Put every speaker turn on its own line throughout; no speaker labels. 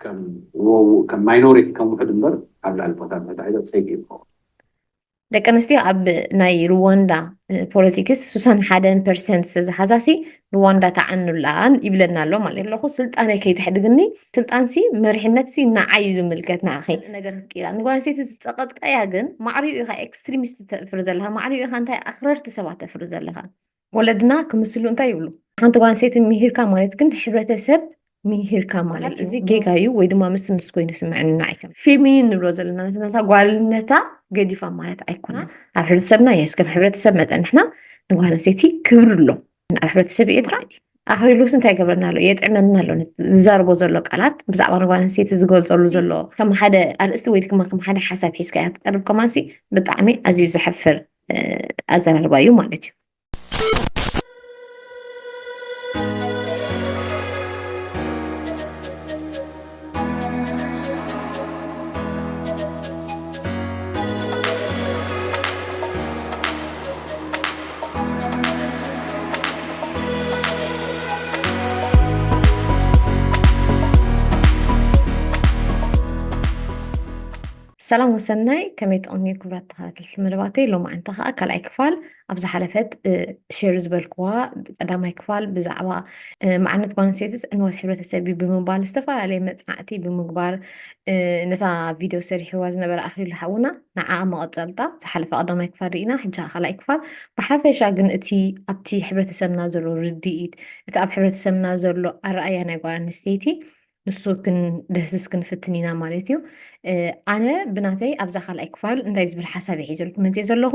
كم ماينوريتي كم واحد مبر قبل البطل هذا سيء.
ደቂ ኣንስትዮ ኣብ ናይ ሩዋንዳ ፖለቲክስ 61% ዝሓዛሲ ሩዋንዳ ተዓኑላን ይብለና ኣሎ ማለት ኣለኹ ስልጣነይ ከይትሕድግኒ ስልጣንሲ መሪሕነትሲ ንዓይ ዝምልከት ንኣኺ ነገር ክትቂላ ንጓል ኣንስተይቲ ዝፀቐጥቀያ ግን ማዕሪኡ ኢኻ ኤክስትሪሚስት ተፍሪ ዘለካ ማዕሪኡ ኢኻ እንታይ ኣኽረርቲ ሰባት ተፍሪ ዘለካ ወለድና ክምስሉ እንታይ ይብሉ ሓንቲ ጓል ኣንስተይቲ ምሂርካ ማለት ግን ሕብረተሰብ ምሂርካ ማለት እዚ ጌጋ እዩ ወይ ድማ ምስ ኮይኑ ስምዐኒ ንዓይከም ፌሚኒን ንብሎ ዘለና ነታ ጓልነታ ገዲፋ ማለት ኣይኮነ ኣብ ሕብረተሰብና የስ ከም ሕብረተሰብ መጠን ንሕና ንጓል ኣንስተይቲ ክብሪ ኣሎ ኣብ ሕብረተሰብ ኤርትራ ኣኽሪሉስ እንታይ ገበርና ኣሎ የጥዕመና ኣሎ ዝዛረቦ ዘሎ ቃላት ብዛዕባ ንጓል ኣንስተይቲ ዝገልፀሉ ዘሎ ከም ሓደ ኣርእስቲ ወይ ድማ ከም ሓደ ሓሳብ ሒዝካ እያ ትቀርብ ከማንሲ ብጣዕሚ ኣዝዩ ዘሕፍር ኣዘራርባ እዩ ማለት እዩ ሰላም ወሰናይ ከመይ ትቕኒ ክብራት ተኸታተልቲ መደባተይ ሎማዓንቲ ከዓ ካልኣይ ክፋል ኣብ ዝሓለፈት ሼር ዝበልክዋ ቀዳማይ ክፋል ብዛዕባ ማዕርነት ጓል ኣንስተይቲ ዕንወት ሕብረተሰብ እዩ ብምባል ዝተፈላለየ መፅናዕቲ ብምግባር ነታ ቪድዮ ሰሪሕዋ ዝነበረ ኣኽሊሉ ሓውና ንዓኣ መቐፀልታ ዝሓለፈ ቀዳማይ ክፋል ርኢና ሕጂ ካልኣይ ክፋል ብሓፈሻ ግን እቲ ኣብቲ ሕብረተሰብና ዘሎ ርድኢት እቲ ኣብ ሕብረተሰብና ዘሎ ኣረኣያ ናይ ጓል ኣንስተይቲ ንሱ ደስስ ክንፍትን ኢና ማለት እዩ ኣነ ብናተይ ኣብዛ ካልኣይ ክፋል እንታይ ዝብል ሓሳብ ሒዘልኩም መፅእ ዘለኹ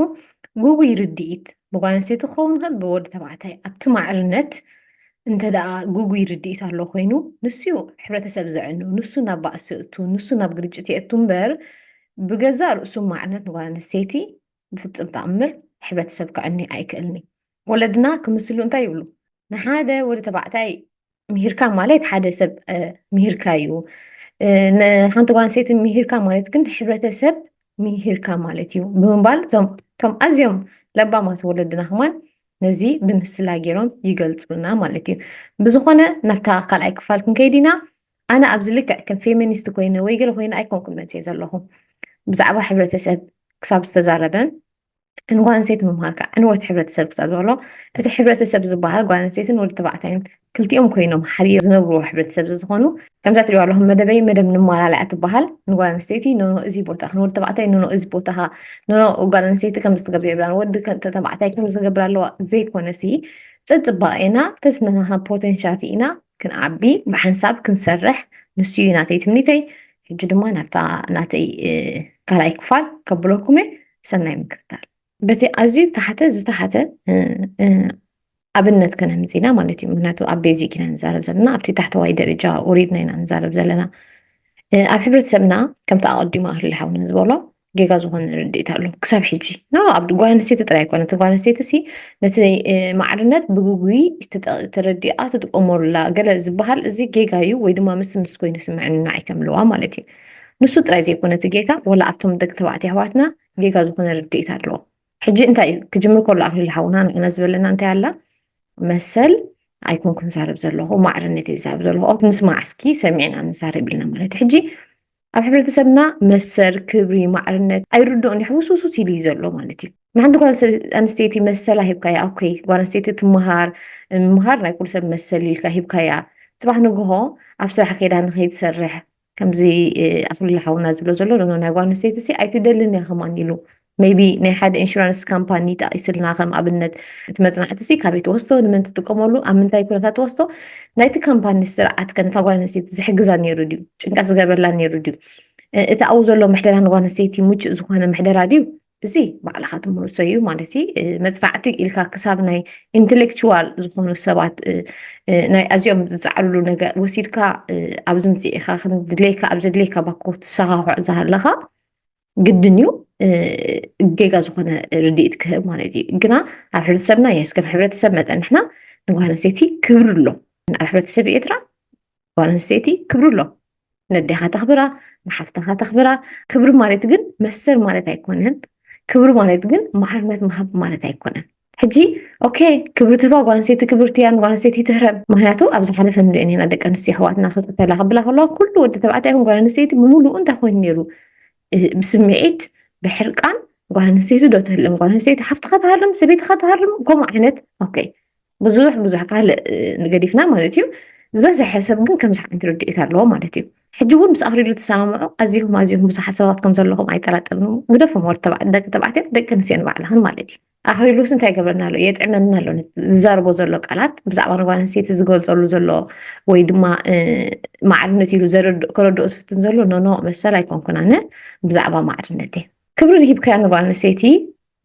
ጉጉይ ርድኢት ብጓል ኣንስተይቲ ክኸውን ይኽእል ብወዲ ተባዕታይ ኣብቲ ማዕርነት እንተደኣ ጉጉይ ርድኢት ኣሎ ኮይኑ ንስዩ ሕብረተሰብ ዘዕኑ ንሱ ናብ ባእሲ እቱ ንሱ ናብ ግርጭት የእቱ እምበር ብገዛ ርእሱ ማዕርነት ንጓል ኣንስተይቲ ብፍፅም ተኣምር ሕብረተሰብ ክዕኒ ኣይክእልኒ ወለድና ክምስሉ እንታይ ይብሉ ንሓደ ወዲ ተባዕታይ ምሂርካ ማለት ሓደ ሰብ ምሂርካ እዩ ንሓንቲ ጓል ኣንስተይቲ ምሂርካ ማለት ግን ሕብረተሰብ ምሂርካ ማለት እዩ ብምባል እቶም ኣዝዮም ለባማት ወለድና ክማን ነዚ ብምስላ ገይሮም ይገልፁልና ማለት እዩ ብዝኾነ ናብታ ካልኣይ ክፋል ክንከይድ ኢና ኣነ ኣብዚ ልክዕ ከም ፌሚኒስት ኮይነ ወይ ገለ ኮይነ ኣይኮንኩን መንስኤ ዘለኹ ብዛዕባ ሕብረተሰብ ክሳብ ዝተዛረበ ንጓል ኣንስተይቲ ምምሃርካ ዕንወት ሕብረተሰብ ክሳብ ዝበሎ እቲ ሕብረተሰብ ዝበሃል ጓል ኣንስተይትን ወዲ ተባዕታይን ክልቲኦም ኮይኖም ሓቢር ዝነብሩ ሕብረተሰብ ዝኾኑ ከምዛ ትሪኦ ኣለኹም መደበይ መደብ ንማላልያ ትበሃል ንጓል ኣንስተይቲ ኖኖ እዚ ቦታ ንወዲ ተባዕታይ ኖኖ እዚ ቦታኻ ኖኖ ጓል ኣንስተይቲ ከም ዝትገብር የብላን ወዲ ተባዕታይ ከም ዝገብር ኣለዋ ዘይኮነሲ ፀፅባቐና ተስነናሃ ፖቴንሻል ኢና ክንዓቢ ብሓንሳብ ክንሰርሕ ንሱ እዩ ናተይ ትምኒተይ ሕጂ ድማ ናብታ ናተይ ካልኣይ ክፋል ከብለኩም ሰናይ ምክርታል በቲ ኣዝዩ ዝተሓተ ዝተሓተ ኣብነት ከነምፂና ማለት እዩ ምክንያቱ ኣብ ቤዚክ ኢና ንዛረብ ዘለና ኣብቲ ታሕተዋይ ደረጃ ውሪድና ኢና ንዛረብ ዘለና ኣብ ሕብረተሰብና ከምቲ ኣቐዲሙ ኣኽሊሉ ሓውና ዝበሎ ጌጋ ዝኾነ ርድኢት ኣሎ ክሳብ ሕጂ ኣብ ጓል ኣንስተይቲ ጥራይ ኣይኮነ እቲ ጓል ኣንስተይቲ ሲ ነቲ ማዕርነት ብጉጉይ ተረዲኣ ትጥቀመሉላ ገለ ዝበሃል እዚ ጌጋ እዩ ወይ ድማ ምስ ኮይኑ ስምዐኒ ንዓይ ከምልዋ ማለት እዩ ንሱ ጥራይ ዘይኮነ እቲ ጌጋ ወላ ኣብቶም ደቂ ተባዕትዮ ኣሕዋትና ጌጋ ዝኾነ ርድኢት ኣለዎ ሕጂ እንታይ እዩ ክጅምር ከሎ ኣኽሊሉ ሓውና ንዕና ዝበለና እንታይ ኣላ መሰል ኣይኮንኩን ዛረብ ዘለኹ ማዕርነት እዩ ዛረብ ዘለኹ ንስማዕ እስኪ ሰሚዕና ንዛረብ ኢልና ማለት ሕጂ ኣብ ሕብረተሰብና መሰር ክብሪ ማዕርነት ኣይርድኦን ይሕውስውሱስ ኢሉ እዩ ዘሎ ማለት እዩ ንሓንቲ ጓል ኣንስተይቲ መሰላ ሂብካያ ኦኬይ ጓል ኣንስተይቲ ትምሃር ምምሃር ናይ ኩሉ ሰብ መሰል ኢልካ ሂብካያ ፅባሕ ንግሆ ኣብ ስራሕ ከይዳ ንኸይትሰርሕ ከምዚ ኣኽሊሉ ሓውና ዝብሎ ዘሎ ናይ ጓል ኣንስተይቲ ኣይትደልን እያ ከማን ኢሉ maybe ናይ ሓደ ኢንሹራንስ ካምፓኒ ጠቂስልና ከም ኣብነት እቲ መፅናዕቲ ሲ ካበይ ትወስቶ ንመን ትጥቀመሉ ኣብ ምንታይ ኩነታት ትወስቶ ናይቲ ካምፓኒ ስርዓት ከነታ ጓል ኣንስተይቲ ዝሕግዛ ነይሩ ድዩ ጭንቀት ዝገበርላ ነይሩ ድዩ እቲ ኣብኡ ዘሎ ምሕደራ ንጓል ኣንስተይቲ ሙጭእ ዝኾነ ምሕደራ ድዩ እዚ ባዕልኻ ትምህርሶ እዩ ማለት መፅናዕቲ ኢልካ ክሳብ ናይ ኢንቴሌክቹዋል ዝኾኑ ሰባት ናይ ኣዝዮም ዝፃዕርሉ ነገር ወሲድካ ኣብዚ ምፅኢኻ ክንድሌካ ኣብ ዘድሌካ ባኮ ትሰኻኽዕ ዝሃለኻ ግድን እዩ ጌጋ ዝኾነ ርድኢት ክህብ ማለት እዩ ግና ኣብ ሕብረተሰብና የስ ከም ሕብረተሰብ መጠን ንሕና ንጓል ኣንስተይቲ ክብሪ ኣሎ ኣብ ሕብረተሰብ ኤርትራ ጓል ኣንስተይቲ ክብሪ ኣሎ ነዴኻ ተኽብራ ንሓፍትኻ ተኽብራ ክብሪ ማለት ግን መሰር ማለት ኣይኮነን ክብሪ ማለት ግን ማዕርነት ምሃብ ማለት ኣይኮነን حجي اوكي كبرت با ጓንሴቲ ክብርቲ እያ ጓንሴቲ ትህረም ምክንያቱ ኣብ ዝሓለፈ ንሪኦ ኢና ደቂ ኣንስትዮ ኣሕዋትና ክትቅተላ ከብላ ከለዋ ኩሉ ወዲ ተባዕታይ ይኹን ጓል ኣንስተይቲ ብምሉእ እንታይ ኮይኑ ነይሩ ብስምዒት ብሕርቃን ጓል ኣንስተይቲ ዶ ትህለም ጓል ኣንስተይቲ ሓፍትኻ ትሃርም ሰበይትኻ ትሃርም ከምኡ ዓይነት ኦኬ ብዙሕ ብዙሕ ካልእ ንገዲፍና ማለት እዩ ዝበዝሐ ሰብ ግን ከምዚ ዓይነት ርድኢት ኣለዎ ማለት እዩ ሕጂ እውን ምስ ኣኽሪሉ ተሰማምዑ ኣዝዮም ኣዝዮም ብዙሓት ሰባት ከም ዘለኹም ኣይጠራጠርን ግደፎም ወዲ ደቂ ተባዕትዮ ደቂ ኣንስትዮ ንባዕልኽን ማለት እዩ ኣኽሪሉስ እንታይ ገብረና ኣሎ የጥዕመና ኣሎ ዝዛረቦ ዘሎ ቃላት ብዛዕባ ንጓል ኣንስተይቲ ዝገልፀሉ ዘሎ ወይ ድማ ማዕርነት ኢሉ ከረድኦ ዝፍትን ዘሎ ኖኖ መሰል ኣይኮንኩን ኣነ ብዛዕባ ማዕርነት እየ ክብሪ ሂብካያ ንጓል ኣንስተይቲ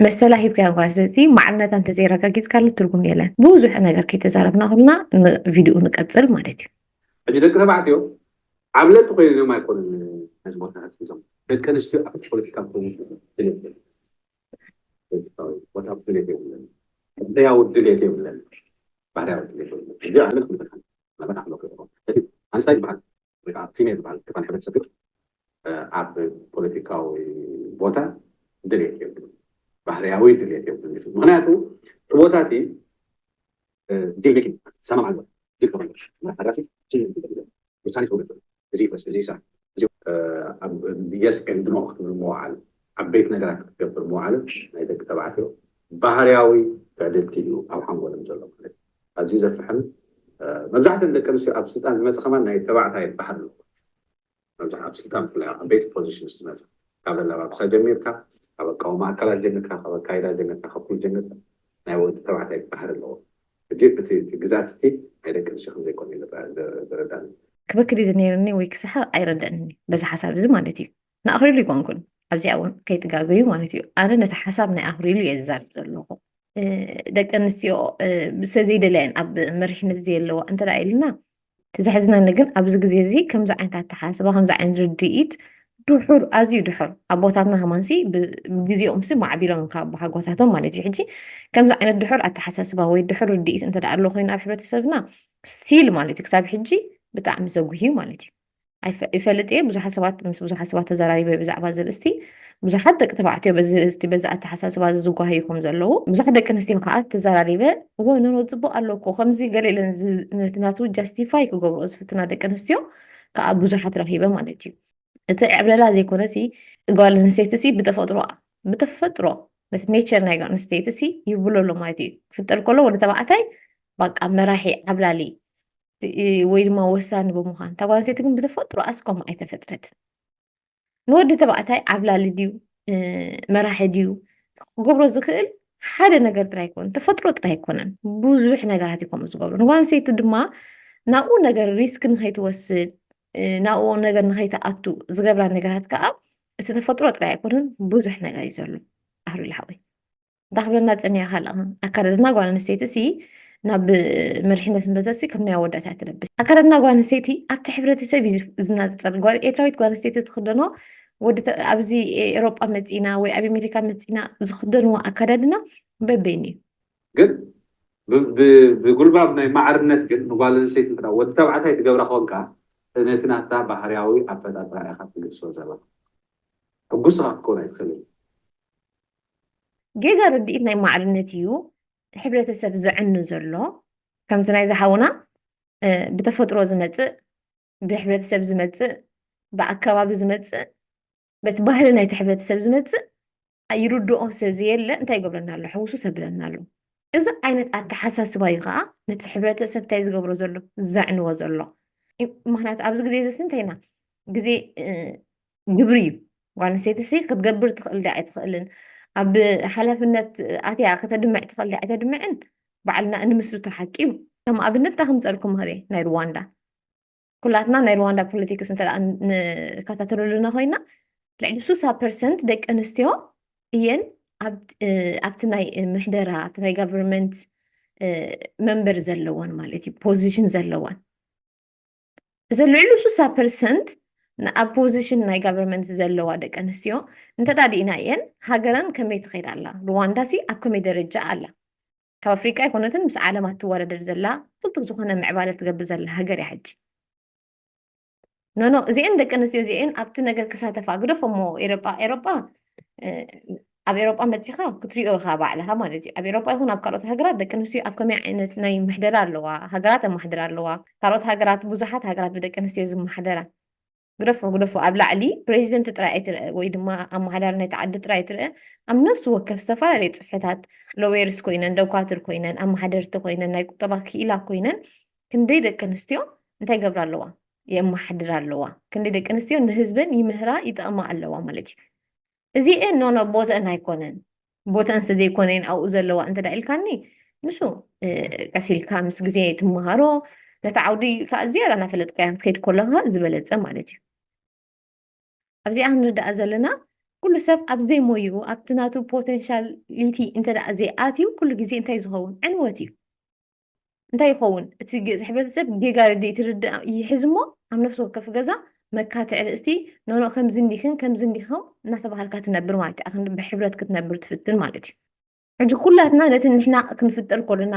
መሰላ ሂብካያ ንጓል ኣንስተይቲ ማዕርነታ እንተዘይረጋጊፅካሉ ትርጉም የለን ብዙሕ ነገር ከይተዛረብና ከለና ቪድዮ ንቀፅል ማለት እዩ
ሕጂ ደቂ ተባዕትዮ ዓብለጥ ኮይኖም ኣይኮኑን ነዚ ቦታታት ሒዞም ደቂ ኣንስትዮ ኣብ ፖለቲካ ፖዚሽን ቦታ ድሌት የብለን ሕያው ድሌት የብለን ባህርያዊ ድሌት የብለን እዚ ዓለት ምትካን ናበና ሕሎ እቲ ኣንስታይ ዝበሃል ወይ ከዓ ፊሜል ዝበሃል ክፋን ሕብረተሰብ ግን ኣብ ፖለቲካዊ ቦታ ድሌት የብለን ባህርያዊ ድሌት የብለን ምክንያቱ እቲ ቦታ እቲ ዲል ሜኪንግ ሰማም ኣልወ ዲል ተባሂሉ ሓዳሲ ውሳኔ ትውልድ እዚ ይፈስ እዚ ይሳዕ እዚ ኣብ የስ ኤንድ ኖ ክትብል መዋዕል ዓበይቲ ነገራት ክትገብር መዋዕል ናይ ደቂ ተባዕትዮ ባህርያዊ ዕድልቲ እዩ ኣብ ሓንጎሎም ዘሎ ማለት ኣዝዩ ዘፍርሕን መብዛሕትአን ደቂ ኣንስትዮ ኣብ ስልጣን ዝመፅእ ከማ ናይ ተባዕታይ ባህል መብዛሕትኡ ኣብ ስልጣን ብፍላይ ኣብ ዓበይቲ ፖዚሽን ዝመፅእ ካብ ኣለባብሳ ጀሚርካ ካብ ኣቃውማ ኣካላት ጀሚርካ ካብ ኣካይዳ ጀሚርካ ካብ ኩሉ ጀሚርካ ናይ ወዲ ተባዕታይ ባህል ኣለዎ ሕጂ እቲ ግዛት እቲ ናይ ደቂ ኣንስትዮ ከምዘይኮነ ዝረዳእኒ
ክበክል እዩ ዝነይርኒ ወይ ክስሕቕ ኣይረድአኒ በዚ ሓሳብ እዚ ማለት እዩ ንኣኽሪሉ ይኮንኩን ኣብዚኣ እውን ከይትጋገዩ ማለት እዩ ኣነ ነቲ ሓሳብ ናይ ኣኽሪሉ እየ ዝዛርብ ዘለኹ ደቂ ኣንስትዮ ብሰዘይደለየን ኣብ መሪሕነት ዘየለዋ እንተዳ ኢልና ተዘሕዝናኒ ግን ኣብዚ ግዜ እዚ ከምዚ ዓይነት ኣተሓሳስባ ከምዚ ዓይነት ርድኢት ድሑር ኣዝዩ ድሑር ኣቦታትና ከማንሲ ብግዜኦም ሲ ማዕቢሎም ካብ ብሓጎታቶም ማለት እዩ ሕጂ ከምዚ ዓይነት ድሑር ኣተሓሳስባ ወይ ድሑር ርድኢት እንተዳ ኣሎ ኮይኑ ኣብ ሕብረተሰብና ስቲል ማለት እዩ ክሳብ ሕጂ ብጣዕሚ ዘጉሂ ማለት እዩ ይፈልጥ እየ ብዙሓት ሰባት ምስ ብዙሓት ሰባት ተዘራሪበ ብዛዕባ እዚ ርእስቲ ብዙሓት ደቂ ተባዕትዮ በዚ ርእስቲ በዚ ኣተሓሳስባ ዝጓሂ ከም ዘለዉ ብዙሓት ደቂ ኣንስትዮ ከዓ ተዘራሪበ ወይ ኖኖ ፅቡቅ ኣለኮ ከምዚ ገለ ናቱ ጃስቲፋይ ክገብርኦ ዝፍትና ደቂ ኣንስትዮ ከዓ ብዙሓት ረኪበ ማለት እዩ እቲ ዕብለላ ዘይኮነ ሲ ጓል ኣንስተይቲ ሲ ብተፈጥሮ ነቲ ኔቸር ናይ ጓል ኣንስተይቲ ሲ ይብሎ ኣሎ ማለት እዩ ክፍጠር ከሎ ወዲ ተባዕታይ በቃ መራሒ ዓብላሊ ወይ ድማ ወሳኒ ብምዃን እታ ጓል ኣንስተይቲ ግን ብተፈጥሮ ኣስኮም ኣይተፈጥረት ንወዲ ተባዕታይ ዓብላሊ ድዩ መራሒ ድዩ ክገብሮ ዝኽእል ሓደ ነገር ጥራይ ኣይኮነን ተፈጥሮ ጥራይ ኣይኮነን ብዙሕ ነገራት እዩ ከምኡ ዝገብሮ ንጓል ኣንስተይቲ ድማ ናብኡ ነገር ሪስክ ንኸይትወስድ ናብኡ ነገር ንኸይትኣቱ ዝገብራ ነገራት ከዓ እቲ ተፈጥሮ ጥራይ ኣይኮነን ብዙሕ ነገር እዩ ዘሎ ኣኽሪሉ ሓወይ እንታይ ክብለና ፀኒያ ካልእ ኣካዳድና ጓል ኣንስተይቲ ሲ ናብ መሪሕነት ንበዘሲ ከም ናይ ኣወዳታት ትለብስ ኣካዳድና ጓል ኣንስተይቲ ኣብቲ ሕብረተሰብ እዩ ዝናፅር ኤርትራዊት ጓል ኣንስተይቲ ዝክደኖ ወዲ ኣብዚ ኤሮጳ መፂና ወይ ኣብ ኣሜሪካ መፂና ዝክደንዎ ኣካዳድና በበይኒ
እዩ ግን ብጉልባብ ናይ ማዕርነት ግን ንጓል ኣንስተይቲ እንትና ወዲ ተባዕታይ ትገብራ ኮንካ ነቲ ናታ ባህርያዊ ኣፈጣጥራ ኢኻ ትግልሶ ዘለካ ሕጉስኻ ክኮን ኣይትኽእልን
ጌጋ ርድኢት ናይ ማዕርነት እዩ ሕብረተሰብ ዝዕኑ ዘሎ ከምቲ ናይ ዝሓውና ብተፈጥሮ ዝመፅእ ብሕብረተሰብ ዝመፅእ ብኣከባቢ ዝመፅእ በቲ ባህሊ ናይቲ ሕብረተሰብ ዝመፅእ ይርድኦ ስለዘየለ እንታይ ይገብረና ኣሎ ሕውሱ ሰብለና ኣሎ እዚ ዓይነት ኣተሓሳስባ እዩ ከዓ ነቲ ሕብረተሰብ እንታይ ዝገብሮ ዘሎ ዘዕንዎ ዘሎ ምክንያቱ ኣብዚ ግዜ እዚ እንታይ ኢና ግዜ ግብሪ እዩ ጓል ኣንስተይቲ ሲ ክትገብር ትኽእል ዳ ኣይትኽእልን ኣብ ሓላፍነት ኣትያ ከተድምዕ ትኽእል ዳ ኣይተድምዕን ባዕልና እንምስርቶ ሓቂ እዩ ከም ኣብነት እንታይ ከምፀልኩም ምኽእለ ናይ ሩዋንዳ ኩላትና ናይ ሩዋንዳ ፖለቲክስ እንተ ንከታተለሉና ኮይና ልዕሊ 60% ደቂ ኣንስትዮ እየን ኣብቲ ናይ ምሕደራ ኣብቲ ናይ ጋቨርንመንት መንበር ዘለወን ማለት እዩ ፖዚሽን ዘለወን እዚ ልዕሊ 60% ኣብ ፖዚሽን ናይ ጋቨርንመንት ዘለዋ ደቂ ኣንስትዮ እንተዳዲእና እየን ሃገረን ከመይ ትኸይድ ኣላ ሩዋንዳ ሲ ኣብ ከመይ ደረጃ ኣላ ካብ ኣፍሪቃ ኣይኮነትን ምስ ዓለም እትወዳደር ዘላ ፍልጥፍ ዝኾነ ምዕባለ ትገብር ዘላ ሃገር እያ ሕጂ ኖ እዚአን ደቂ ኣንስትዮ እዚአን ኣብቲ ነገር ክሳተፋ ግደፎ እሞ ኤሮጳ ኣብ ኤሮጳ መፂኻ ክትሪኦ ኢኻ ባዕልኻ ማለት እዩ። ኣብ ኤሮጳ ይኹን ኣብ ካልኦት ሃገራት ደቂ ኣንስትዮ ኣብ ከመይ ዓይነት ናይ ምሕደራ ኣለዋ፣ ሃገራት ኣመሓድራ ኣለዋ። ካልኦት ሃገራት ብዙሓት ሃገራት ብደቂ ኣንስትዮ ዝመሓደራ ግደፎ ኣብ ላዕሊ ፕሬዚደንት ጥራይ ኣይትርአ ወይ ድማ ኣመሓዳሪ ናይቲ ዓዲ ጥራይ ትርአ። ኣብ ነፍሲ ወከፍ ዝተፈላለዩ ፅሕፈታት ሎዌርስ ኮይነን ደውካትር ኮይነን ኣመሓደርቲ ኮይነን ናይ ቁጠባ ክኢላ ኮይነን ክንደይ ደቂ ኣንስትዮ እንታይ ገብራ ኣለዋ የመሓድራ ኣለዋ። ክንደይ ደቂ ኣንስትዮ ንህዝበን ይምህራ ይጠቕማ ኣለዋ ማለት እዩ። እዚአን ኖ ቦተአን ኣይኮነን ቦተአን ስለዘይኮነን ኣብኡ ዘለዋ እንተዳ ኢልካኒ ንሱ ቀሲልካ ምስ ግዜ ትመሃሮ ነታ ዓውዲ ከዓ ዝያዳ እናፈለጥካያ ክትከይድ ከለካ ዝበለፀ ማለት እዩ። ኣብዚኣ ክንርዳእ ዘለና ኩሉ ሰብ ኣብ ዘይሞይኡ ኣብቲ ናቱ ፖቴንሻሊቲ እንተዳ ዘይኣትዩ ኩሉ ግዜ እንታይ ዝኸውን ዕንወት እዩ። እንታይ ይኸውን እቲ ሕብረተሰብ ጌጋ ትርዳእ ይሕዝ እሞ ኣብ ነፍሲ ወከፍ ገዛ መካትዕ ርእስቲ ኖኖ ከምዚ እንዲክን ከምዚ እንዲኸው እናተባሃልካ ትነብር ማለት እዩ። ብሕብረት ክትነብር ትፍትን ማለት እዩ። ሕጂ ኩላትና ነቲ ንሕና ክንፍጠር ከለና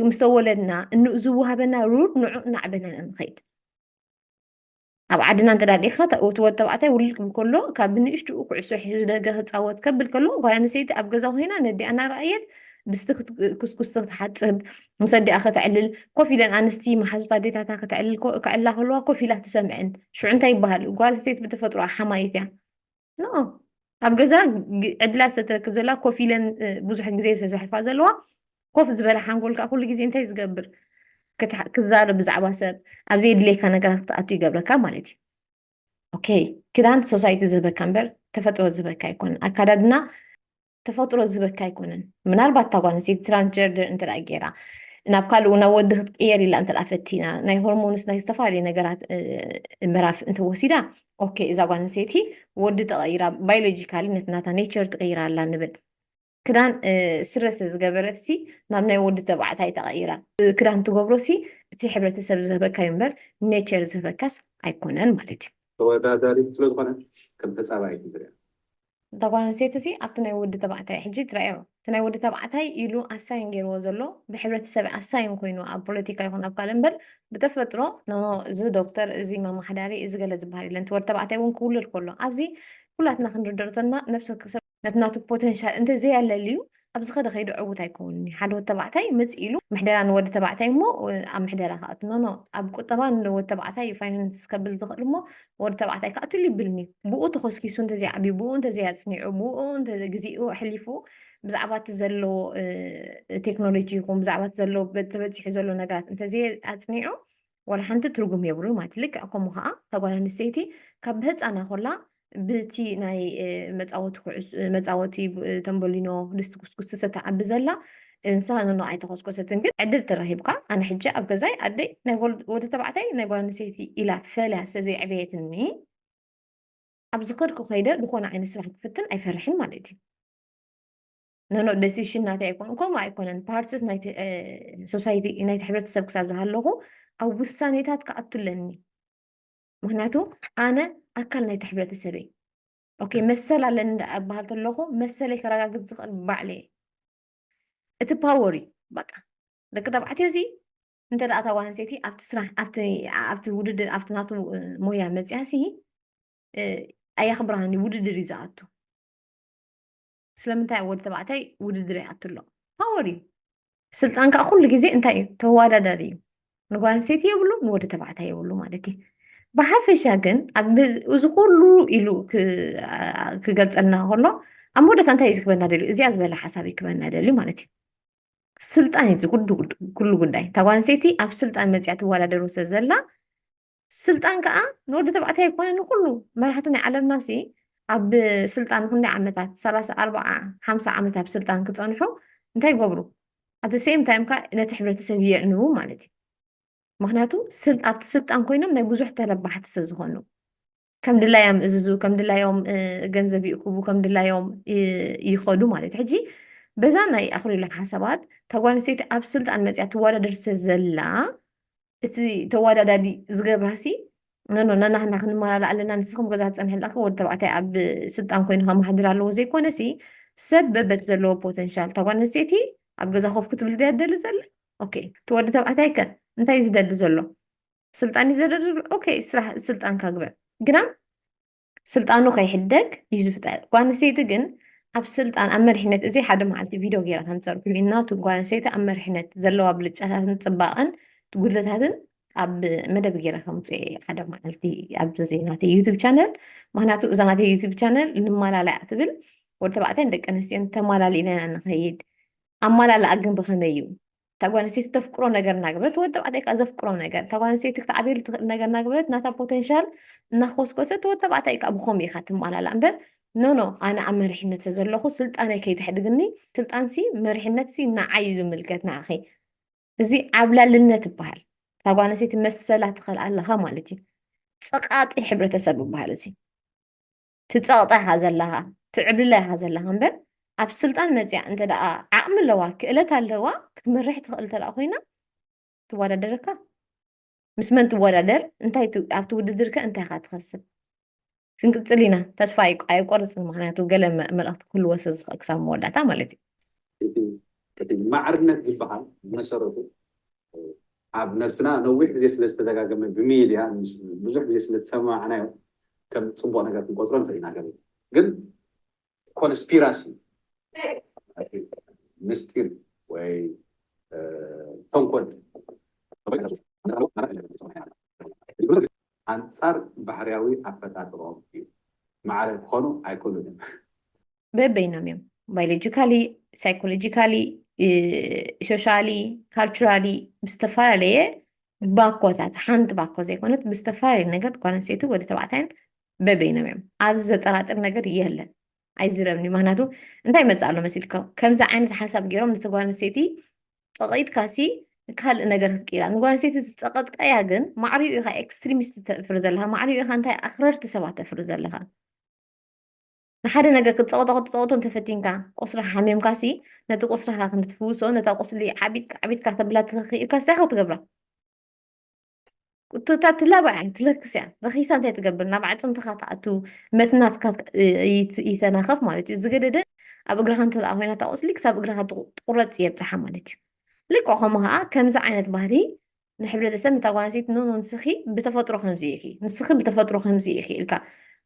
ምስ ተወለድና እንኡ ዝወሃበና ሩር ንዑ እናዕበና ንኸይድ። ኣብ ዓድና እንተዳሊእካ እቲ ወዲ ተባዕታይ ውልቅ ክብል ከሎ ካብ ንእሽትኡ ኩዕሶ ደገ ክፃወት ከብል ከሎ ጓል ኣንስተይቲ ኣብ ገዛ ኮይና ነዲኣ እናረኣየት ድስቲ ኩስኩስቲ ክትሓፅብ ምስ ኣዲኣ ክትዕልል ኮፍ ኢለን ኣንስቲ መሓዙት ኣዴታታ ክዕላ ከለዋ ኮፍ ኢላ ትሰምዐን። ሽዑ እንታይ ይበሃል? ጓል ኣንስተይቲ ብተፈጥሮ ሓማይት እያ። ኖ ኣብ ገዛ ዕድላት ዝተረክብ ዘላ ኮፍ ኢለን ብዙሕ ግዜ ዝተዘሕልፋ ዘለዋ ኮፍ ዝበለ ሓንጎልካ ኩሉ ግዜ እንታይ ዝገብር ክዛረብ ብዛዕባ ሰብ ኣብ ዘየድልየካ ነገራት ክትኣቱ ይገብረካ ማለት እዩ። ኦኬ ክዳን ሶሳይቲ ዝህበካ እምበር ተፈጥሮ ዝህበካ ኣይኮነን። ኣካዳድና ተፈጥሮ ዝህበካ ኣይኮነን። ምናልባት እታ ጓል ኣንስተይቲ ትራንስጀንደር እንተዳ ጌራ ናብ ካልእ ናብ ወዲ ክትቅየር ኢላ እንተዳ ፈቲና ናይ ሆርሞንስ ናይ ዝተፈላለዩ ነገራት ምዕራፍ እንተወሲዳ ኦኬ እዛ ጓል ኣንስተይቲ ወዲ ተቐይራ ባዮሎጂካሊ ነቲ ናታ ኔቸር ትቀይራ ኣላ ንብል። ክዳን ስረ ዝገበረት ሲ ናብ ናይ ወዲ ተባዕታይ ተቐይራ ክዳን ትገብሮ ሲ እቲ ሕብረተሰብ ዝህበካዮ እምበር ኔቸር ዝህበካስ ኣይኮነን ማለት እዩ።
ተወዳዳሪት ስለዝኾነ ከም ተፃባይት ዝርያ
እታ ጓል ኣንስተይቲ ሲ ኣብቲ ናይ ወዲ ተባዕታይ ሕጂ ትረአዮ እቲ ናይ ወዲ ተባዕታይ ኢሉ ኣሳይን ገይርዎ ዘሎ ብሕብረተሰብ ኣሳይን ኮይኑ ኣብ ፖለቲካ ይኹን ኣብ ካልእ እምበር ብተፈጥሮ እዚ ዶክተር እዚ መማሓዳሪ እዚ ገለ ዝበሃል የለን። እቲ ወዲ ተባዕታይ እውን ክውልድ ከሎ ኣብዚ ኩላትና ክንርድር ዘለና ነፍሲ ወከፍ ነቲ ናቱ ፖቴንሻል እንተዘይኣለልዩ ኣብዚ ኸደ ከይዱ ዕውት ኣይከውንን እዩ። ሓደ ወዲ ተባዕታይ መፅ ኢሉ ምሕደራ ንወዲ ተባዕታይ እሞ ኣብ ምሕደራ ከኣቱ ኖ ኣብ ቁጠባ ንወዲ ተባዕታይ ፋይናንስ ከብል ዝኽእል እሞ ወዲ ተባዕታይ ከኣትሉ ይብልኒ ብኡ ተኸስኪሱ እንተዘይዓብዩ ብኡ እንተዘይኣፅኒዑ ብኡ ግዜኡ ሕሊፉ ብዛዕባ እቲ ዘለዎ ቴክኖሎጂ ይኹን ብዛዕባ እቲ ዘለዎ ተበፂሑ ዘሎ ነገራት እንተዘይኣፅኒዑ ወላ ሓንቲ ትርጉም የብሉን ማለት እዩ። ልክዕ ከምኡ ከዓ እታ ጓል ኣንስተይቲ ካብ ብህፃና ኮላ ብቲ ናይ መፃወቲ ተንበሊኖ ድስቲ ኩስኩስቲ ዝተዓቢ ዘላ እንሳ ንኖ ኣይተኮስኮሰትን ግን ዕድል ተራሂብካ ኣነ ሕጂ ኣብ ገዛይ ኣደይ ናይ ወዲ ተባዕታይ ናይ ጓል ኣንስተይቲ ኢላ ፈለያ ስለዘይዕብየትኒ ኣብ ዝኸድኩ ከይደ ዝኾነ ዓይነት ስራሕ ክፍትን ኣይፈርሕን ማለት እዩ። ነኖ ደሲሽን ናተይ ኣይኮኑ ከምኡ ኣይኮነን ፓርትስ ናይቲ ሶሳይቲ ናይቲ ሕብረተሰብ ክሳብ ዝሃለኹ ኣብ ውሳኔታት ክኣቱለኒ ምክንያቱ ኣነ ኣካል ናይቲ ሕብረተሰብ እየ። ኦኬ መሰል ኣለኒ እባሃል ከለኹ መሰለይ ከረጋግፅ ዝኽእል ባዕለ እቲ ፓወር እዩ በቃ ደቂ ተባዕትዮ እዚ እንተ ደኣ እታ ጓል ኣንስተይቲ ኣብቲ ስራሕ ኣብቲ ውድድር ኣብቲ ናቱ ሞያ መፅያ ሲ ኣየኽብራኒ ውድድር እዩ ዝኣቱ። ስለምንታይ ወዲ ተባዕታይ ውድድር ይኣቱ ኣሎ? ፓወር እዩ። ስልጣን ከዓ ኩሉ ግዜ እንታይ እዩ ተወዳዳሪ እዩ። ንጓል ኣንስተይቲ የብሉ ንወዲ ተባዕታይ የብሉ ማለት እዩ። ብሓፈሻ ግን እዚ ኩሉ ኢሉ ክገልፀልና ከሎ ኣብ መወዳእታ እንታይ እዩ ዝክበና ደልዩ እዚኣ ዝበለ ሓሳብ ይክበና ደልዩ ማለት እዩ። ስልጣን እዩ ኩሉ ጉዳይ። እታ ጓል ኣንስተይቲ ኣብ ስልጣን መፅያ ትወዳደር ወሰድ ዘላ ስልጣን ከዓ ንወዲ ተባዕታይ ኣይኮነ ንኩሉ መራሕቲ ናይ ዓለምና ሲ ኣብ ስልጣን ክንደይ ዓመታት 30 40 50 ዓመት ኣብ ስልጣን ክፀንሑ እንታይ ይገብሩ ኣት ሴም ታይም ከዓ ነቲ ሕብረተሰብ የዕንቡ ማለት እዩ። ምክንያቱ ኣብቲ ስልጣን ኮይኖም ናይ ብዙሕ ተለባሕቲ ስለዝኾኑ ከም ድላዮም እዝዙ ከም ድላዮም ገንዘብ ይእክቡ ከም ድላዮም ይኸዱ ማለት እዩ። ሕጂ በዛ ናይ ኣኽሪላ ሓሳባት እታ ጓል ኣንስተይቲ ኣብ ስልጣን መፅያ ትወዳደር ዘላ እቲ ተወዳዳዲ ዝገብራሲ ነናህና ክንመላላ ኣለና ንስኹም ገዛ ትፀንሐላካ ወዲ ተባዕታይ ኣብ ስልጣን ኮይኑ ከመሓድር ኣለዎ ዘይኮነሲ ሰብ በበት ዘለዎ ፖቴንሻል እታ ጓል ኣንስተይቲ ኣብ ገዛ ኮፍ ክትብል ደሊ ዘላ ኦኬ እቲ ወዲ ተባዕታይ ከ እንታይ እዩ ዝደሊ ዘሎ ስልጣን እዩ ዝደሊ ኦኬ ስራሕ ስልጣን ካግበር ግና ስልጣኑ ከይሕደግ እዩ ዝፍጠር። ጓል ኣንስተይቲ ግን ኣብ ስልጣን ኣብ መሪሕነት እዚ ሓደ መዓልቲ ቪድዮ ጌራ ከም ዝፀርኩ እናቱ ጓል ኣንስተይቲ ኣብ መሪሕነት ዘለዋ ብልጫታትን ፅባቐን ጉድለታትን ኣብ መደብ ጌራ ከም ውፅአ ሓደ መዓልቲ ኣብዚ ናተይ ዩቱብ ቻነል ምክንያቱ እዛ ናተይ ዩቱብ ቻነል ንማላልያ ትብል ወዲ ተባዕታይን ደቂ ኣንስትዮን ተማላሊእና ኢና ንኸይድ ኣማላልኣ ግን ብኸመይ እዩ እታ ጓል ኣንስተይቲ ተፍቅሮ ነገር እናገበረት ወዲ ተባዕታይ ከዓ ዘፍቅሮ ነገር እታ ጓል ኣንስተይቲ ክትዓብየሉ ትኽእል ነገር እናገበረት ናታ ፖቴንሻል እናኮስኮሰት ወዲ ተባዕታይ ከዓ ብኸመይ ኢኻ ትማላልኣ እምበር ኖ ኣነ ኣብ መሪሕነት ዘለኹ ስልጣነይ ከይትሕድግኒ ስልጣንሲ መሪሕነትሲ ንዓይ እዩ ዝምልከት ንኣኺ እዚ ዓብላልነት ይበሃል እታ ጓል ኣንስተይቲ መሰላ ትኽእል ኣለኻ ማለት እዩ ፀቃጢ ሕብረተሰብ ይበሃል እዚ ትፀቕጣ ኢኻ ዘለኻ ትዕብልላ ኢኻ ዘለኻ እምበር ኣብ ስልጣን መፅያ እንተ ደኣ ዓቕሚ ኣለዋ ክእለት ኣለዋ ክትመርሕ ትኽእል እንተ ደኣ ኮይና ትወዳደረካ ምስ መን ትወዳደር እንታይ ኣብቲ ውድድር ከ እንታይ ኢኻ ትኸስብ ክንቅፅል ኢና ተስፋ ኣይቆርፅን ምክንያቱ ገለ መልእኽቲ ክህልዎ ስለዝኽእል ክሳብ መወዳእታ ማለት
እቲ ማዕርነት ዝበሃል መሰረቱ ኣብ ነብስና ነዊሕ ግዜ ስለ ዝተደጋገመ ብሚድያ ብዙሕ ግዜ ስለ ተሰማዕናዮ ከም ፅቡቅ ነገር ክንቆፅሮ ንኽእል ኢና ገለ ግን ኮንስፒራሲ ምስጢር ወይ ተንኮል ኣንፃር ባህርያዊ ኣፈጣጥሮኦም እዩ ማዕረ ክኾኑ ኣይኮኑን
በበይኖም እዮም ባዮሎጂካሊ ሳይኮሎጂካሊ ሶሻሊ ካልቸራሊ ብዝተፈላለየ ባኮታት ሓንቲ ባኮ ዘይኮነት ብዝተፈላለየ ነገር ጓል ኣንስተይቲ ወዲ ተባዕታይን በበይኖም እዮም ኣብዚ ዘጠራጥር ነገር የለን ኣይዝረብኒ ምክንያቱ እንታይ ይመፅእ ኣሎ መሲልካ ከምዚ ዓይነት ሓሳብ ገይሮም ነቲ ጓል ኣንስተይቲ ፀቒጥካሲ ካልእ ነገር ክትቂላ ንጓል ኣንስተይቲ ዝፀቐጥቃያ ግን ማዕሪኡ ኢኻ ኤክስትሪሚስት ተፍሪ ዘለካ ማዕሪኡ ኢኻ እንታይ ኣኽረርቲ ሰባት ተፍሪ ዘለካ ንሓደ ነገር ክትፀቕጦ እንተፈቲንካ ቁስራ ሓሚምካሲ ነቲ ቁስራካ ክንትፍውሶ ነታ ቁስሊ ዓቢትካ ተብላ ትኽኢልካ ስታይ ኢኻ ትገብራ እታ ትላባይ ትለክስ እያ ረኺሳ እንታይ ትገብር ናብ ዓፅምትካ ተኣቱ መትናትካ ይተናኸፍ ማለት እዩ ዝገደደ ኣብ እግርኻ እንተ ደኣ ኮይና ቁስሊ ክሳብ እግርኻ ትቁረፅ የብፅሓ ማለት እዩ ልክዕ ከምኡ ከዓ ከምዚ ዓይነት ባህሪ ንሕብረተሰብ ንታ ጓል ኣንስተይቲ ንስኺ ብተፈጥሮ ከምዚ ኢኺ ንስኺ ብተፈጥሮ ከምዚ ኢኺ ኢልካ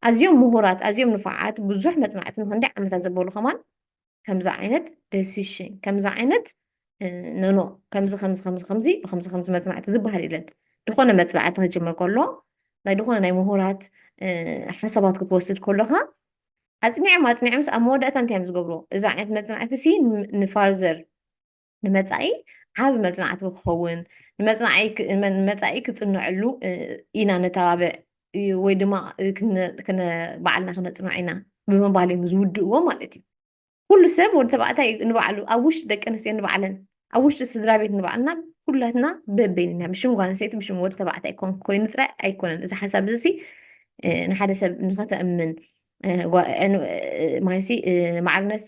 ኣዝዮም ምሁራት ኣዝዮም ንፉዓት ብዙሕ መፅናዕቲ ንክንደይ ዓመታት ዘበሉ ከማን ከምዚ ዓይነት ደሲሽን ከምዚ ዓይነት ኖ ከምዚ ብከምዚ መፅናዕቲ ዝበሃል የለን ድኾነ መፅናዕቲ ክጅምር ከሎ ናይ ድኾነ ናይ ምሁራት ሓሳባት ክትወስድ ከለካ ኣፅኒዖም ምስ ኣብ መወዳእታ እንታይ እዮም ዝገብሮ እዚ ዓይነት መፅናዕቲ ሲ ንፋርዘር ንመፃኢ ዓብ መፅናዕቲ ክኸውን ንመፃኢ ክፅንዐሉ ኢና ነተባብዕ ወይ ድማ ባዕልና ክነፅንዖ ኢና ብምባል እዮም ዝውድእዎ ማለት እዩ ኩሉ ሰብ ወዲ ተባዕታይ ንባዕሉ ኣብ ውሽጢ ደቂ ኣንስትዮ ንባዕለን ኣብ ውሽጢ ስድራ ቤት ንባዕልና ኩላትና በበይንና ብሽም ጓል ኣንስተይቲ ብሽም ወዲ ተባዕታይ ኮይኑ ጥራይ ኣይኮነን እዚ ሓሳብ እዚ ንሓደ ሰብ ንኸተእምን ማይሲ ማዕርነት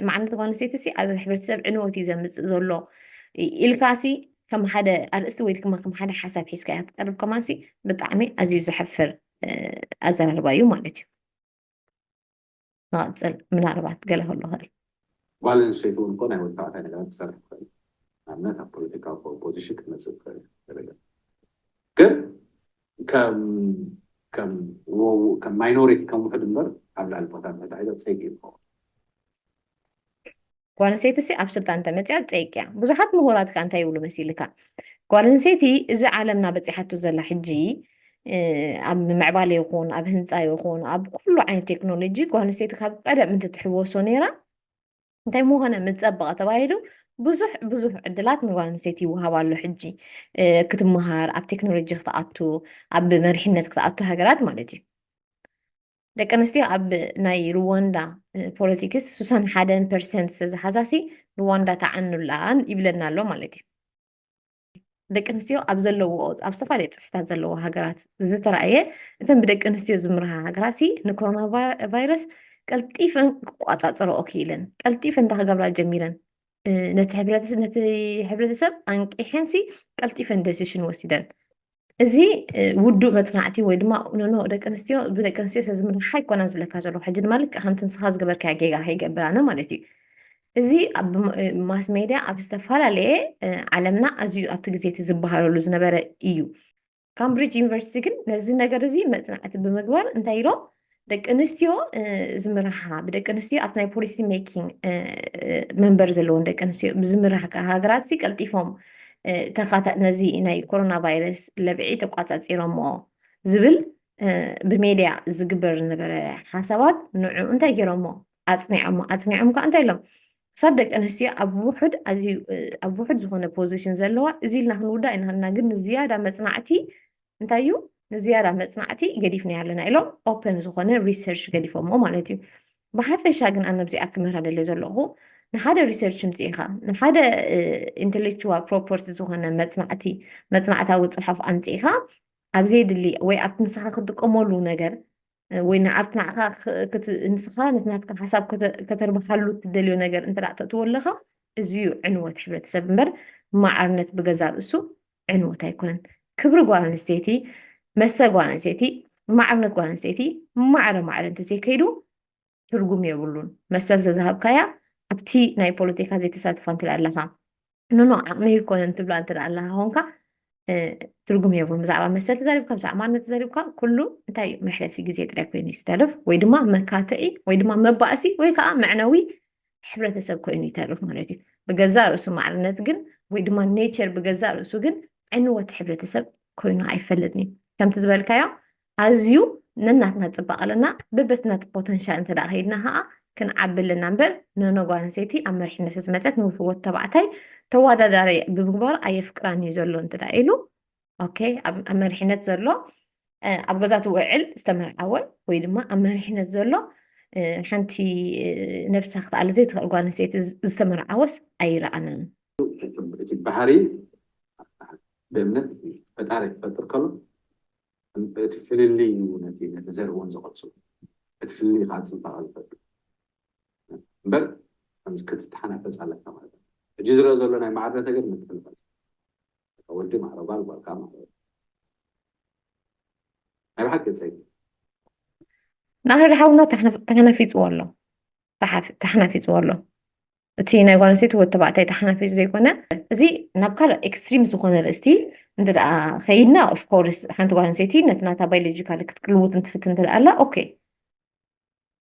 ማዕርነት ጓል ኣንስተይቲ ኣብ ሕብረተሰብ ዕንወት እዩ ዘምፅእ ዘሎ ኢልካሲ ከም ሓደ ኣርእስቲ ወይ ድማ ከም ሓደ ሓሳብ ሒዝካ እያ ትቀርብ ከማንሲ ብጣዕሚ ኣዝዩ ዘሕፍር ኣዘራርባ እዩ ማለት እዩ ንቐፅል ምናልባት ገለ ከሎ ክእል
ጓል ኣንስተይቲ እውን ኮ ናይ ወዲ ተባዕታይ ነገራት ትሰርሕ ትኽእል ንኣብነት ኣብ ፖለቲካዊ ፖዚሽን ክትመፅእ ትኽእል ግን ከም ማይኖሪቲ ከም ውሕድ እምበር ኣብ ላዕሊ ቦታ ተታሒዛ ፀይቂ ይኸውን
ጓል ኣንስተይቲ ኣብ ስልጣን ተመፅያ ፀይቂ እያ ብዙሓት ምሁራት ከዓ እንታይ ይብሉ መሲልካ ጓል ኣንስተይቲ እዚ ዓለምና በፂሓቱ ዘላ ሕጂ ኣብ ምዕባለ ይኹን ኣብ ህንፃ ይኹን ኣብ ኩሉ ዓይነት ቴክኖሎጂ ጓል ኣንስተይቲ ካብ ቀደም እንተትሕወሶ ነይራ እንታይ ምኾነ ምፀበቐ ተባሂሉ ብዙሕ ዕድላት ንጓል ኣንስተይቲ ይወሃብ ኣሎ ሕጂ ክትመሃር ኣብ ቴክኖሎጂ ክትኣቱ ኣብ መሪሕነት ክትኣቱ ሃገራት ማለት እዩ ደቂ ኣንስትዮ ኣብ ናይ ሩዋንዳ ፖለቲክስ 61% ዝሓዛሲ ሩዋንዳ ተዓኑላን ይብለና ኣሎ ማለት እዩ ደቂ ኣንስትዮ ኣብ ዘለዎ ኣብ ዝተፈላለዩ ፅፍታት ዘለዎ ሃገራት ዝተረኣየ እተን ብደቂ ኣንስትዮ ዝምርሃ ሃገራት ንኮሮና ቫይረስ ቀልጢፈን ክቋፃፀረኦ ክኢለን ቀልጢፈን እንታይ ክገብራ ጀሚረን ነቲ ሕብረተሰብ ኣንቂሐንሲ ቀልጢፈን ደሲሽን ወሲደን እዚ ውዱእ መፅናዕቲ ወይ ድማ ኖ ደቂ ኣንስትዮ ብደቂ ኣንስትዮ ስለዝምርሓ ኣይኮናን ዝብለካ ዘለኹ ሕጂ ድማ ልክዕ ከምቲ ንስኻ ዝገበርካ ጌጋ ከይገብራነ ማለት እዩ እዚ ኣብ ማስ ሜድያ ኣብ ዝተፈላለየ ዓለምና ኣዝዩ ኣብቲ ግዜ እቲ ዝበሃለሉ ዝነበረ እዩ ካምብሪጅ ዩኒቨርሲቲ ግን ነዚ ነገር እዚ መፅናዕቲ ብምግባር እንታይ ኢሎም ደቂ ኣንስትዮ ዝምርሓ ብደቂ ኣንስትዮ ኣብቲ ናይ ፖሊሲ ሜኪንግ መንበር ዘለዎን ደቂ ኣንስትዮ ብዝምራሕ ሃገራት ቀልጢፎም ነዚ ናይ ኮሮና ቫይረስ ለብዒ ተቋፃፂሮሞ ዝብል ብሜድያ ዝግበር ዝነበረ ሓሳባት ንዑ እንታይ ገይሮሞ ኣፅኒዖም ከዓ እንታይ ኢሎም ክሳብ ደቂ ኣንስትዮ ኣብ ውሕድ ዝኾነ ፖዚሽን ዘለዋ እዚ ኢልና ክንውዳእ ኢና ግን ንዝያዳ መፅናዕቲ እንታይ እዩ ንዝያዳ መፅናዕቲ ገዲፍና ኣለና ኢሎም ኦፕን ዝኾነ ሪሰርች ገዲፎሞ ማለት እዩ ብሓፈሻ ግን ኣነ ብዚኣ ክምህር ደልዮ ዘለኹ ንሓደ ሪሰርች ምፅኢኻ ንሓደ ኢንተሌክቹዋል ፕሮፐርቲ ዝኾነ መፅናዕታዊ ፅሑፍ ኣምፅኢኻ ኣብ ዘየድሊ ወይ ኣብቲ ንስኻ ክትጥቀመሉ ነገር ወይ ንዓብቲ ንዓኻ ንስኻ ነቲ ናትካ ሓሳብ ከተርብሓሉ ትደልዮ ነገር እንተዳ ተእትዎ ኣለኻ እዝዩ ዕንወት ሕብረተሰብ እምበር ማዕርነት ብገዛ ርእሱ ዕንወት ኣይኮነን ክብሪ ጓል ኣንስተይቲ መሰል ጓል ኣንስተይቲ ማዕርነት ጓል ኣንስተይቲ ማዕረ እንተዘይከይዱ ትርጉም የብሉን መሰል ዘዝሃብካያ ኣብቲ ናይ ፖለቲካ ዘይተሳትፋ እንትዳ ኣለኻ ንኖ ዓቕሚ ይኮነን ትብላ እንትዳ ኣለኻ ኮንካ ትርጉም የብሉን ብዛዕባ መሰል ተዛሪብካ ብዛዕባ ማንነት ተዛሪብካ ኩሉ እንታይ እዩ መሕለፊ ግዜ ጥራይ ኮይኑ ይስተርፍ ወይ ድማ መካትዒ ወይ ድማ መባእሲ ወይ ከዓ መዕነዊ ሕብረተሰብ ኮይኑ ይተርፍ ማለት እዩ ብገዛ ርእሱ ማዕርነት ግን ወይ ድማ ኔቸር ብገዛ ርእሱ ግን ዕንወት ሕብረተሰብ ኮይኑ ኣይፈለጥን እዩ ከምቲ ዝበልካዮ ኣዝዩ ነናትና ፅባቅ ኣለና በበትናት ፖተንሻል እንተዳ ከይድና ከዓ ክንዓቢ ኣለና እምበር ንጓል ኣንስተይቲ ኣብ መሪሕነት ዝመፀት ንውትወት ተባዕታይ ተወዳዳሪ ብምግባር ኣየፍቅራን እዩ ዘሎ እንትዳ ኢሉ ኦኬ ኣብ መሪሕነት ዘሎ ኣብ ገዛ ትውዕል ዝተመርዓወ ወይ ድማ ኣብ መሪሕነት ዘሎ ሓንቲ ነብሳ ክትኣለ ዘይትኽእል ጓል ኣንስተይቲ ዝተመርዓወስ ኣይረኣናን
እቲ ባህሪ ብእምነት ፈጣሪ ክፈጥር ከሎ እቲ ፍልልይ ነቲ ዘርእዎን ዝቐፅሉ እቲ ፍልልይ ከዓ ፅባቐ ዝፈጥር እምበር ክትተሓናፈፅ ኣለካ ማለት እዩ እጂ ዝረአ ዘሎ ናይ ማዕርነት ነገር ምትፍልፋል ወዲ ማዕረጓል ጓልካ ማለት ናይ ባሓቂ ፀይ
ንኣህርሓውና ተሓናፊፅዎ ኣሎ ተሓናፊፅዎ ኣሎ እቲ ናይ ጓል ኣንስተይቲ ወዲ ተባዕታይ ተሓናፊፁ ዘይኮነ እዚ ናብ ካልእ ኤክስትሪም ዝኾነ ርእስቲ እንተኣ ከይድና ኦፍኮርስ ሓንቲ ጓል ኣንስተይቲ ነቲ ናታ ባዮሎጂካሊ ክትቅልውጥ እንትፍትን እንተኣ ኣላ ኦኬ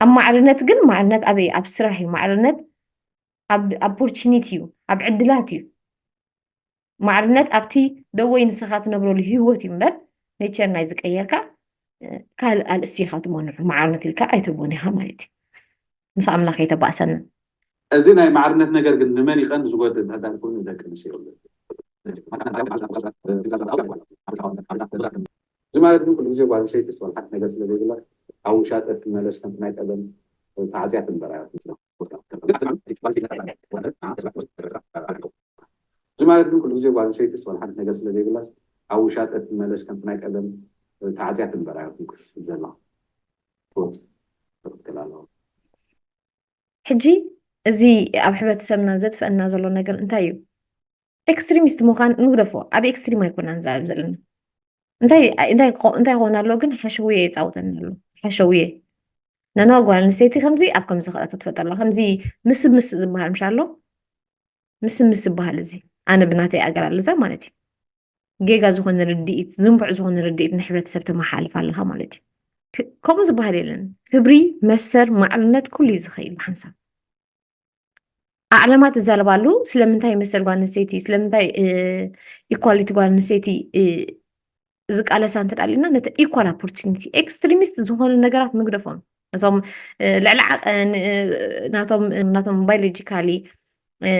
ኣብ ማዕርነት ግን ማዕርነት ኣበይ ኣብ ስራሕ እዩ ማዕርነት ኣብ ኦፖርቹኒቲ እዩ ኣብ ዕድላት እዩ ማዕርነት ኣብቲ ደወይ ንስኻ ትነብረሉ ሂወት እዩ እምበር ኔቸር ናይ ዝቀየርካ ካልእ ኣልእስቲ ኢኻ ትመንዑ ማዕርነት ኢልካ ኣይትብዎን ኢኻ ማለት እዩ ምስ ኣምላኽ የተባእሰና
እዚ ናይ ማዕርነት ነገር ግን ንመን ይቐንዲ ዝጎድእ እንተዳር ኮይኑ ደቂ ኣንስትዮ እዚ ማለት ግን ኩሉ ግዜ ጓል ኣንስተይቲ ስወልሓት ነገር ስለዘይብላ ኣብ ውሻጠ ትመለስ ከምቲ ናይ ቀደም ተዓፅያ ትንበራ እዚ ማለት ግን ኩሉ ግዜ ጓል ኣንስተይቲ ስወልሓት ነገር ስለዘይብላስ ኣብ ውሻጠ ትመለስ ከምቲ ናይ ቀደም ተዓፅያ ትንበራ ዘላ ትክክል ኣለዎ
ሕጂ እዚ ኣብ ሕብረተሰብና ዘጥፍአና ዘሎ ነገር እንታይ እዩ ኤክስትሪሚስት ምዃን ንግደፎ ኣብ ኤክስትሪም ኣይኮና ንዛረብ ዘለና እንታይ ክኾን ኣሎ ግን ሓሸውየ የፃውተና ኣሎ ሓሸውየ ነና ጓል ኣንስተይቲ ከምዚ ኣብ ከምዚ ክእለት ትፈጠር ኣላ ከምዚ ምስ ዝበሃል ምሻ ኣሎ ምስ ዝበሃል እዚ ኣነ ብናተይ ኣገላልፃ ማለት እዩ ጌጋ ዝኾነ ርድኢት ዝንቡዕ ዝኾነ ርድኢት ንሕብረተሰብ ተመሓልፍ ኣለካ ማለት እዩ ከምኡ ዝበሃል የለን ክብሪ መሰር ማዕርነት ኩሉ እዩ ዝኸይድ ብሓንሳብ ኣዕለማ ትዛረባሉ ስለምንታይ መሰል ጓል ኣንስተይቲ ስለምንታይ ኢኳሊቲ ጓል ኣንስተይቲ ዝቃለሳ እንተዳሊና ነቲ ኢኳል ኦፖርቹኒቲ ኤክስትሪሚስት ዝኾኑ ነገራት ምግደፎም እቶም ልዕሊ ናቶም ባዮሎጂካሊ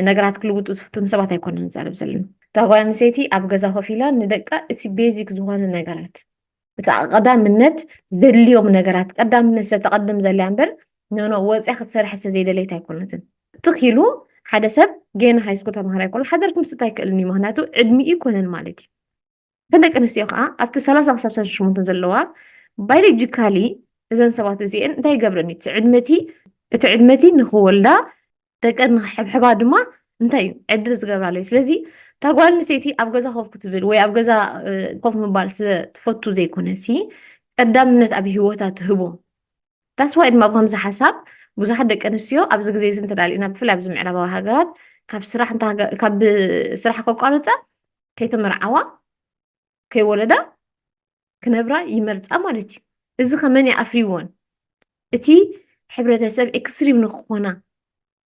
ነገራት ክልውጡ ዝፍቱን ሰባት ኣይኮነ ንዛረብ ዘለና እታ ጓል ኣንስተይቲ ኣብ ገዛ ኮፍ ኢላ ንደቃ እቲ ቤዚክ ዝኾኑ ነገራት እቲ ቀዳምነት ዘድልዮም ነገራት ቀዳምነት ዝተቐድም ዘልያ እምበር ኖ ወፂያ ክትሰርሕ ዘይደለይት ኣይኮነትን ትኽኢሉ ሓደ ሰብ ገና ሃይስኩል ተምሃራ ይኮነ ሓደርክ ምስታይ ክእልኒ ምክንያቱ ዕድሚኡ ይኮነን ማለት እዩ ደቂ ኣንስትዮ ከዓ ኣብቲ 30 ክሳብ 38 ዘለዋ ባዮሎጂካሊ እዘን ሰባት እዚአን እንታይ ይገብረን እቲ ዕድመቲ ንክወልዳ ደቀን ንክሕብሕባ ድማ እንታይ እዩ ዕድል ዝገብራሉ እዩ ስለዚ እታ ጓል ኣንስተይቲ ኣብ ገዛ ኮፍ ክትብል ወይ ኣብ ገዛ ኮፍ ምባል ትፈቱ ዘይኮነሲ ቀዳምነት ኣብ ሂወታ ትህቦም ታስዋይ ድማ ብከምዚ ሓሳብ ብዙሓት ደቂ ኣንስትዮ ኣብዚ ግዜ እዚ እንተዳሊእና ብፍላይ ኣብዚ ምዕራባዊ ሃገራት ካብ ስራሕ ከቋርፃ ከይተመርዓዋ ከይወለዳ ክነብራ ይመርፃ ማለት እዩ እዚ ከመን ኣፍሪዎን إتي حبرتسب إكستريم نخونا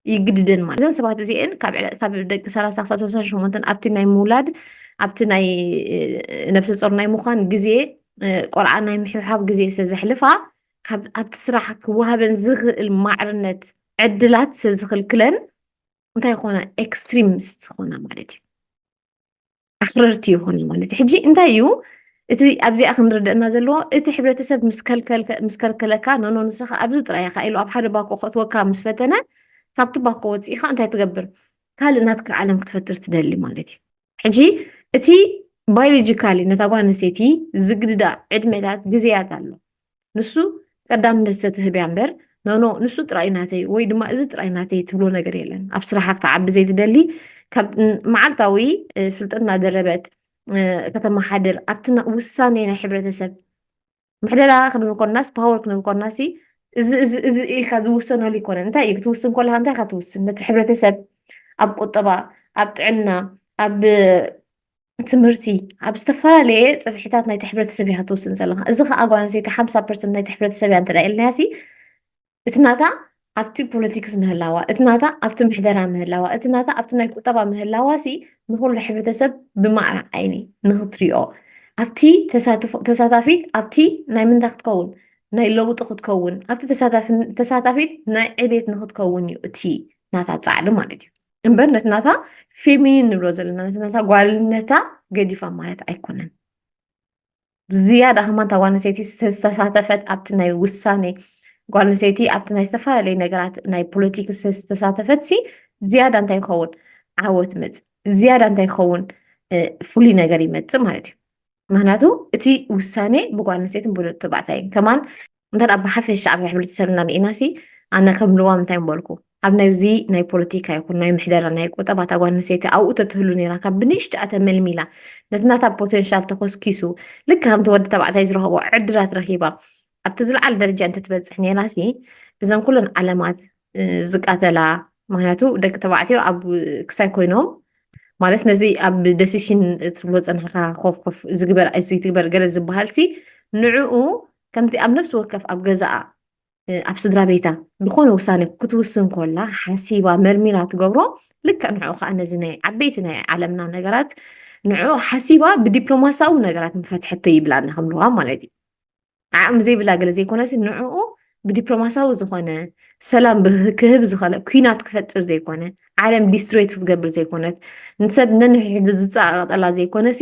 يجددن ማለት እዘን ሰባት እዚአን ካብ ደቂ 30 ክሳብ 38 ኣብቲ ናይ ምውላድ ኣብቲ ናይ ነብሲ ፆር ናይ ምዃን ግዜ ቆልዓ ናይ ምሕብሓብ ግዜ ስለዘሕልፋ ኣብቲ ስራሕ ክወሃበን ዝኽእል ማዕርነት ዕድላት ስለዝኽልክለን እንታይ ይኾና ኤክስትሪምስት ዝኾና ማለት እዩ ኣኽረርቲ ይኾና ማለት እዩ ሕጂ እንታይ እዩ እቲ ኣብዚኣ ክንርድአና ዘለዎ እቲ ሕብረተሰብ ምስ ከልከለካ ኖኖ ንስኻ ኣብዚ ጥራይ ኢኻ ኢሉ ኣብ ሓደ ባኮ ከእትወካ ምስ ፈተነ ካብቲ ባኮ ወፂኢኻ እንታይ ትገብር ካልእ ናትካ ዓለም ክትፈጥር ትደሊ ማለት እዩ ሕጂ እቲ ባዮሎጂካሊ ነታ ጓል ኣንስተይቲ ዝግድዳ ዕድሜታት ግዜያት ኣሎ ንሱ ቀዳምነት ዘትህብ እያ እምበር ኖኖ ንሱ ጥራይ ናተይ ወይ ድማ እዚ ጥራይ ናተይ ትብሎ ነገር የለን ኣብ ስራሓ ክትዓቢ ዘይትደሊ ካብ መዓልታዊ ፍልጠት እናደረበት ከተመሓድር ኣብቲ ውሳኔ ናይ ሕብረተሰብ ምሕደራ ክንብል ኮናስ ፓወር ክንብል ኮናሲ እዚ ኢልካ ዝውሰነሉ ይኮነን እንታይ እዩ ክትውስን ከለካ እንታይ ኢካ ትውስን ነቲ ሕብረተሰብ ኣብ ቁጠባ ኣብ ጥዕና ኣብ ትምህርቲ ኣብ ዝተፈላለየ ፀብሒታት ናይቲ ሕብረተሰብ ኢካ ትውስን ዘለካ እዚ ከዓ ጓል ኣንስተይቲ 50% ናይቲ ሕብረተሰብ እያ እንተዳ ኢልናያሲ እቲ ናታ ኣብቲ ፖለቲክስ ምህላዋ እቲ ናታ ኣብቲ ምሕደራ ምህላዋ እቲ ናታ ኣብቲ ናይ ቁጠባ ምህላዋሲ ንኩሉ ሕብረተሰብ ብማዕረ ዓይኒ ንክትሪኦ ኣብቲ ተሳታፊት ኣብቲ ናይ ምንታይ ክትከውን ናይ ለውጢ ክትከውን ኣብቲ ተሳታፊት ናይ ዕቤት ንክትከውን እዩ እቲ ናታ ፃዕዲ ማለት እዩ እምበር ነቲ ናታ ፌሚኒን ንብሎ ዘለና ነቲ ናታ ጓልነታ ገዲፋ ማለት ኣይኮነን ዝያዳ ከማንታ ጓል ኣንስተይቲ ዝተሳተፈት ኣብቲ ናይ ውሳኔ ጓል ኣንስተይቲ ኣብቲ ናይ ዝተፈላለዩ ነገራት ናይ ፖለቲክስ ዝተሳተፈት ሲ ዝያዳ እንታይ ይኸውን ዓወት መፅእ ዝያዳ እንታይ ይኸውን ፍሉይ ነገር ይመፅእ ማለት እዩ ምክንያቱ እቲ ውሳኔ ብጓል ኣንስተይትን ብወዲ ተባዕታይን ከማን እንተዳ ብሓፈሻ ኣብ ሕብረተሰብና ንኢናሲ ኣነ ከም ልዋም እንታይ ምበልኩ ኣብ ናይዚ ናይ ፖለቲካ ይኹን ናይ ምሕደራ ናይ ቁጠባ እታ ጓል ኣንስተይቲ ኣብኡ ተትህሉ ነይራ ካብ ብንእሽተኣ ተመልሚላ ነቲ ናታ ፖቴንሻል ተኮስኪሱ ልክ ከምቲ ወዲ ተባዕታይ ዝረኸቦ ዕድላት ረኺባ ኣብቲ ዝለዓለ ደረጃ እንተትበፅሕ ነይራሲ እዘን ኩለን ዓለማት ዝቃተላ ምክንያቱ ደቂ ተባዕትዮ ኣብ ክሳይ ኮይኖም ማለት ነዚ ኣብ ደሲሽን ትብሎ ፀንሕካ ኮፍ ኮፍ ዝግበር እዚ ትግበር ገለ ዝበሃልሲ ንዕኡ ከምቲ ኣብ ነፍሲ ወከፍ ኣብ ገዛኣ ኣብ ስድራ ቤታ ዝኾነ ውሳኔ ክትውስን ኮላ ሓሲባ መርሚራ ትገብሮ ልክዕ ንዕኡ ከዓ ነዚ ናይ ዓበይቲ ናይ ዓለምና ነገራት ንዕኡ ሓሲባ ብዲፕሎማሳዊ ነገራት ምፈትሐቶ ይብላና ከምልዋ ማለት እዩ ዓቕሚ ዘይብላ ገለ ዘይኮነሲ ንዕኡ ብዲፕሎማሳዊ ዝኾነ ሰላም ክህብ ዝኽእል ኩናት ክፈጥር ዘይኮነ ዓለም ዲስትሮይት ክትገብር ዘይኮነት ንሰብ ነንሕድሕዱ ዝፀቃቐጠላ ዘይኮነሲ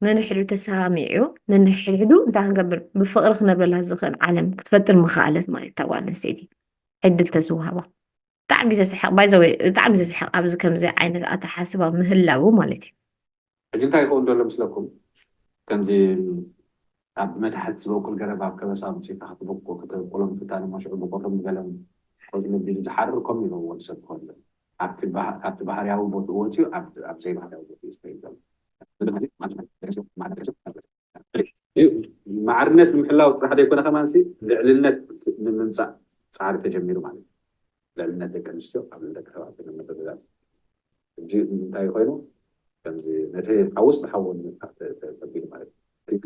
ነንሕድሕዱ ተሰሚዑ ነንሕድሕዱ እንታይ ክገብር ብፍቅሪ ክነብረላ ዝኽእል ዓለም ክትፈጥር ምኽኣለት ማለት እታ ጓል ኣንስተይቲ ዕድል ተዝወሃባ ብጣዕሚ ዘስሕቕ ባይዘወይ ብጣዕሚ ዘስሕቕ ኣብዚ ከምዚ ዓይነት ኣተሓስባ ምህላው ማለት እዩ
ሕጂ እንታይ ይኸውን ዘሎ ምስለኩም ከምዚ ኣብ መታሕቲ ዝበቁል ገረብ ኣብ ከበሳ ምፅኢካ ክትበቁ ክትቆሎም ፍታን ማሽዑ ብቆሎም ገለም ቆፅሊ ቢሉ ዝሓርር ከምኡ ኢሉ ወዲ ሰብ ክኾን ኣብቲ ባህርያዊ ቦትኡ ወፂኡ ኣብ ዘይባህርያዊ ቦትኡ ዝከይድ ዘሎ ማዕርነት ንምሕላው ጥራሕ ዘይኮነ ከማንሲ ልዕልነት ንምምፃእ ፃዕሪ ተጀሚሩ ማለት እዩ ልዕልነት ደቂ ኣንስትዮ ኣብ ደቂ ተባዕትዮ ንምትግዛዝ ሕጂ እንታይ ኮይኑ ከምዚ ነቲ ሓውስ ብሓውን ተቢሉ ማለት እዩ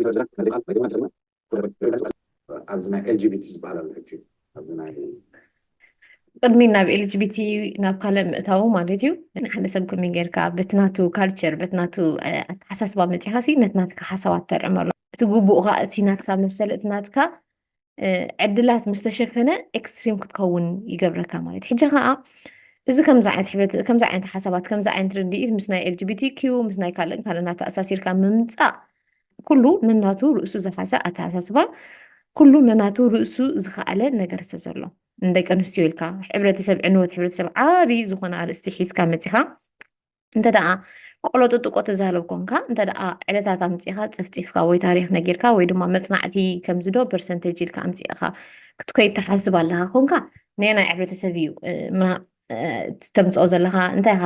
ኣብዚ ናይ ኤልጂቢቲ ዝበሃል ኣሎ ሕጂ ኣብዚ ናይ ቅድሚ ናብ ኤልጂቢቲ ናብ ካልእ ምእታው ማለት እዩ ሓደ ሰብ ከመይ ጌርካ በቲ ናቱ ካልቸር በቲ ናቱ ኣተሓሳስባ መፂኻ ሲ ነቲ ናትካ ሓሳባት ተርዕመሎ እቲ ግቡእ ካ እቲ ናትካ መሰለ እቲ ናትካ ዕድላት ምስ ተሸፈነ ኤክስትሪም ክትከውን ይገብረካ ማለት እዩ ሕጂ ከዓ እዚ ከምዚ ዓይነት ሓሳባት ከምዚ ዓይነት ርድኢት ምስ ናይ ኤልጂቢቲ ኪዩ ምስ ናይ ካልእን ካልእና ተኣሳሲርካ ምምፃእ ኩሉ ነናቱ ርእሱ ዘፋሰ ኣተሓሳስባ ኩሉ ነናቱ ርእሱ ዝኸኣለ ነገር ዘሎ እንደቂ ኣንስትዮ ኢልካ ሕብረተሰብ ዕንወት ሕብረተሰብ ዓብይ ዝኾነ ኣርእስቲ ሒዝካ መፂኻ እንተደኣ ቆሎ ጥጥቆ ተዛሃለብ ኮንካ እንተደኣ ዕለታት ኣምፂኻ ፀፍፂፍካ ወይ ታሪክ ነጊርካ ወይ ድማ መፅናዕቲ ከምዚ ዶ ፐርሰንቴጅ ኢልካ ኣምፂእኻ ክትኮይ ተሓስብ ኣለካ ኮንካ ንናይ ሕብረተሰብ እዩ ተምፅኦ ዘለካ እንታይ ኢኻ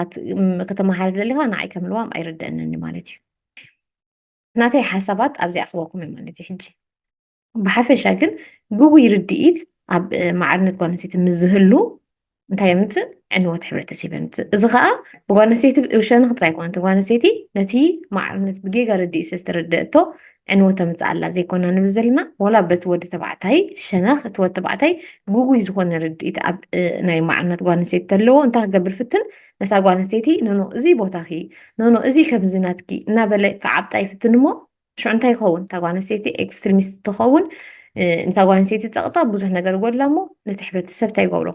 ከተመሓልፍ ደሊኻ ንዓይ ከም ልዋም ኣይርድአነኒ ማለት እዩ ናተይ ሓሳባት ኣብዚ ኣኽበኩም እየ ማለት እዩ ሕጂ ብሓፈሻ ግን ግቡይ ርድኢት ኣብ ማዕርነት ጓል ኣንስተይቲ ምስ ዝህሉ
እንታይ የምፅእ ዕንወት ሕብረተሰብ የምፅእ እዚ ከዓ ብጓል ኣንስተይቲ ሸነኽ ጥራይ ኮነ ጓል ኣንስተይቲ ነቲ ማዕርነት ብጌጋ ርዲእ ዝተረድአቶ ዕንወት ተምፅእ ኣላ ዘይኮና ንብል ዘለና ወላ በቲ ወዲ ተባዕታይ ሸነኽ እቲ ወዲ ተባዕታይ ጉጉይ ዝኾነ ርድኢት ኣብ ናይ ማዕርነት ጓል ኣንስተይቲ ተለዎ እንታይ ክገብር ፍትን ነታ ጓል ኣንስተይቲ ነኖ እዚ ቦታኺ ነኖ እዚ ከምዚ ናትኪ እናበለ ክዓብጣ ይፍትን እሞ ሽዑ እንታይ ይኸውን እታ ጓል ኣንስተይቲ ኤክስትሪሚስት ትኸውን ነታ ጓል ኣንስተይቲ ፀቕጣ ብዙሕ ነገር ጎድላ እሞ ነቲ ሕብረተሰብ እንታይ ይገብሮ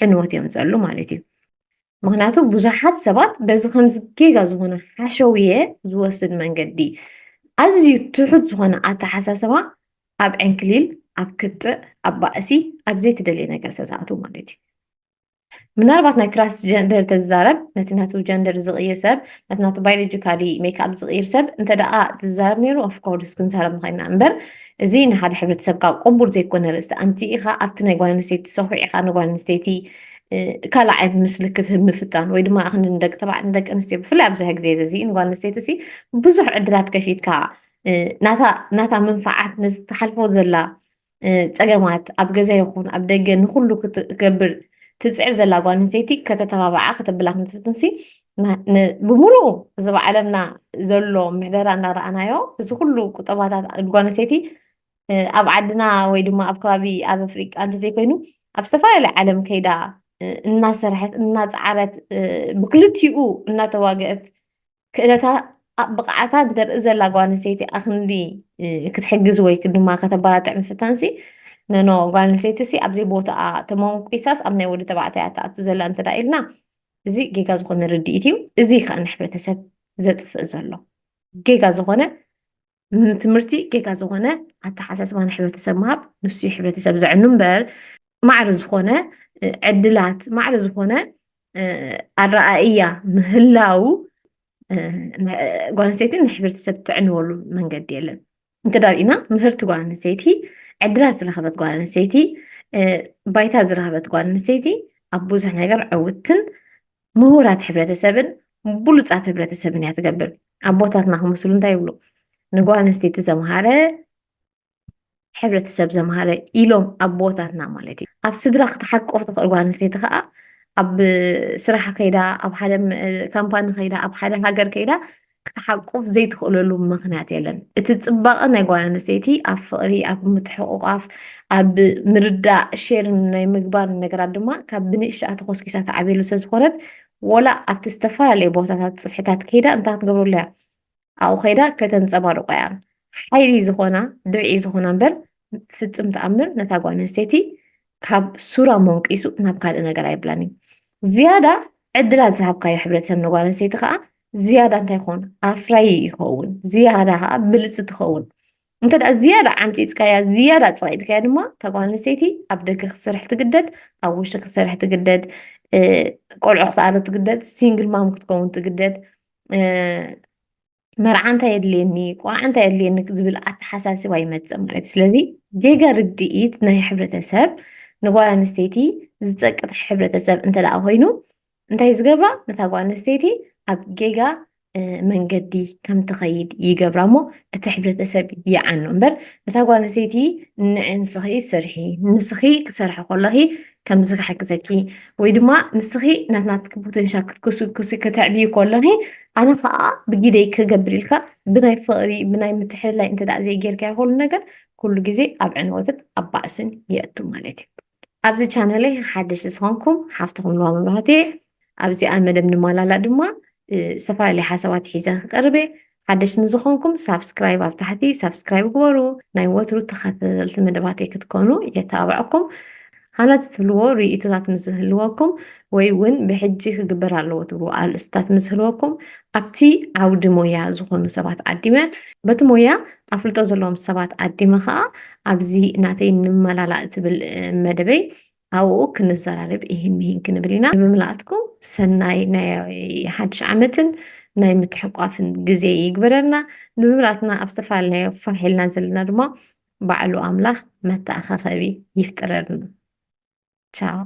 ዕንወት የምፅአሉ ማለት እዩ ምክንያቱ ብዙሓት ሰባት በዚ ከምዚ ጌጋ ዝኾነ ሓሸውየ ዝወስድ መንገዲ ኣዝዩ ትሑት ዝኾነ ኣተሓሳስባ ኣብ ዕንክሊል ኣብ ክትዕ ኣብ ባእሲ ኣብ ዘይትደልየ ነገር ዝተዛእቱ ማለት እዩ ምናልባት ናይ ትራንስጀንደር ተዛረብ ነቲ ናቱ ጀንደር ዝቕይር ሰብ ነቲ ናቱ ባዮሎጂካሊ ሜክኣፕ ዝቕይር ሰብ እንተ ደኣ ትዛረብ ነይሩ ኦፍኮርስ ክንዛረብ ንኽእልና እምበር እዚ ንሓደ ሕብረተሰብ ካብ ቅቡል ዘይኮነ ርእስቲ ኣምፂኢኻ ኣብቲ ናይ ጓል ኣንስተይቲ ሰኺዕኻ ንጓል ኣንስተይቲ ካልእ ዓይነት ምስሊ ክትህብ ምፍጣን ወይ ድማ እኽኒ ንደቂ ተባዕትዮ ንደቂ ኣንስትዮ ብፍላይ ኣብዚ ግዜ እዚ ንጓል ኣንስተይቲ እዚ ብዙሕ ዕድላት ከፊትካ ናታ መንፋዓት ነዚ ተሓልፎ ዘላ ፀገማት ኣብ ገዛ ይኹን ኣብ ደገ ንኩሉ ክትገብር ትፅዕር ዘላ ጓል ኣንስተይቲ ከተተባብዓ ከተብላ ክትፍትንሲ ብምሉእ እዚ ብዓለምና ዘሎ ምሕደራ እናረኣናዮ እዚ ኩሉ ቁጠባታት ጓል ኣንስተይቲ ኣብ ዓድና ወይ ድማ ኣብ ከባቢ ኣብ ኣፍሪቃ እንተዘይኮይኑ ኣብ ዝተፈላለዩ ዓለም ከይዳ እናሰርሐት እናፃዓረት ብክልቲኡ እናተዋግአት ክእለታ ብቕዓታ እንተርኢ ዘላ ጓል ኣንስተይቲ ኣኽንዲ ክትሕግዝ ወይ ድማ ከተበራትዕ ምፍታንሲ ነኖ ጓል ኣንስተይቲ ኣብዘይ ቦታኣ ተመንቂሳስ ኣብ ናይ ወዲ ተባዕታይ ኣተኣቱ ዘላ እንተዳ ኢልና እዚ ጌጋ ዝኾነ ርድኢት እዩ እዚ ከዓ ንሕብረተሰብ ዘጥፍእ ዘሎ ጌጋ ዝኾነ ትምህርቲ ጌጋ ዝኾነ ኣተሓሳስባ ንሕብረተሰብ ምሃብ ንሱ ሕብረተሰብ ዘዕኑ እምበር ማዕረ ዝኾነ ዕድላት ማዕረ ዝኾነ ኣረኣእያ ምህላው ጓል ኣንስተይቲ ንሕብረተሰብ ትዕንወሉ መንገዲ የለን እንተዳሪእና ምህርቲ ጓል ኣንስተይቲ ዕድላት ዝረኸበት ጓል ኣንስተይቲ ባይታ ዝረኸበት ጓል ኣንስተይቲ ኣብ ብዙሕ ነገር ዕውትን ምሁራት ሕብረተሰብን ብሉፃት ሕብረተሰብን እያ ትገብር ኣቦታትና ክመስሉ እንታይ ይብሉ ንጓል ኣንስተይቲ ዘምሃረ ሕብረተሰብ ዘምሃረ ኢሎም ኣቦታትና ማለት እዩ ኣብ ስድራ ክትሓቆፍ ትኽእል ጓል ኣንስተይቲ ከዓ ኣብ ስራሕ ከይዳ ኣብ ሓደ ካምፓኒ ከይዳ ኣብ ሓደ ሃገር ከይዳ ክትሓቁፍ ዘይትኽእለሉ ምክንያት የለን እቲ ፅባቐ ናይ ጓል ኣንስተይቲ ኣብ ፍቕሪ ኣብ ምትሕቑቓፍ ኣብ ምርዳእ ሼርን ናይ ምግባር ነገራት ድማ ካብ ብንእሽተኣ ተኮስኪሳ ተዓብየሉ ስለዝኮነት ወላ ኣብቲ ዝተፈላለየ ቦታታት ፅፍሕታት ከይዳ እንታይ ክትገብረሉ እያ ኣብኡ ከይዳ ከተንፀባርቆ እያ ሓይሊ ዝኾና ድርዒ ዝኾና እምበር ፍፅም ተኣምር ነታ ጓል ኣንስተይቲ ካብ ሱራ መንቂሱ ናብ ካልእ ነገር ኣይብላን እዩ ዝያዳ ዕድላት ዝሃብካዮ ሕብረተሰብ ንጓል ኣንስተይቲ ከዓ ዝያዳ እንታይ ይኸውን ኣፍራይ ይኸውን ዝያዳ ከዓ ብልፂ ትኸውን እንተዳ ዝያዳ ዓምፂፅካያ ዝያዳ ፀቂጥካያ ድማ እታ ጓል ኣንስተይቲ ኣብ ደገ ክትሰርሕ ትግደድ ኣብ ውሽጢ ክትሰርሕ ትግደድ ቆልዑ ክትኣረ ትግደድ ሲንግል ማም ክትከውን ትግደድ መርዓ እንታይ የድልየኒ ቆልዓ እንታይ የድልየኒ ዝብል ኣተሓሳስባ ይመፅእ ማለት እዩ ስለዚ ጌጋ ርድኢት ናይ ሕብረተሰብ ንጓል ኣንስተይቲ ዝፀቅጥ ሕብረተሰብ እንተደኣ ኮይኑ እንታይ ዝገብራ ነታ ጓል ኣንስተይቲ ኣብ ጌጋ መንገዲ ከም ትኸይድ ይገብራ እሞ እቲ ሕብረተሰብ ይዓኖ እምበር ነታ ጓል ኣንስተይቲ ንዕንስኺ ስርሒ ንስኺ ክትሰርሒ ከለኺ ከምዚ ክሕግዘኪ ወይ ድማ ንስኺ ናትናትክ ፖቴንሻል ክትክስክሲ ከተዕብይ ከለኺ ኣነ ከዓ ብግደይ ክገብር ኢልካ ብናይ ፍቕሪ ብናይ ምትሕልላይ እንተዳ ዘይጌርካዮ ኩሉ ነገር ኩሉ ግዜ ኣብ ዕንወትን ኣብ ባእስን የእቱ ማለት እዩ ኣብዚ ቻነለይ ሓደሽ ዝኾንኩም ሓፍትኩም ልዋ መብራህቲ ኣብዚኣ መደብ ንመላላእ ድማ ዝተፈላለዩ ሓሳባት ሒዘ ክቀርበ ሓደሽ ንዝኾንኩም ሳብስክራይብ ኣብ ታሕቲ ሳብስክራይብ ግበሩ ናይ ወትሩ ተኸታተልቲ መደባተይ ክትኮኑ የተባብዐኩም ሃናት ትብልዎ ርእቶታት ምዝህልወኩም ወይ እውን ብሕጂ ክግበር ኣለዎ ትብልዎ ኣርእስታት ምዝህልወኩም ኣብቲ ዓውዲ ሞያ ዝኾኑ ሰባት ዓዲመ በቲ ሞያ ኣፍልጦ ዘለዎም ሰባት ዓዲመ ከዓ ኣብዚ እናተይ ንመላላእ ትብል መደበይ ኣብኡ ክንዘራርብ ይህን ክንብል ኢና ብምልኣትኩም ሰናይ ናይ ሓድሽ ዓመትን ናይ ምትሕቋፍን ግዜ ይግበረልና ንምምላእትና ኣብ ዝተፈላለዩ ፋሒልና ዘለና ድማ ባዕሉ ኣምላኽ መተኣኻኸቢ ይፍጠረልና ቻው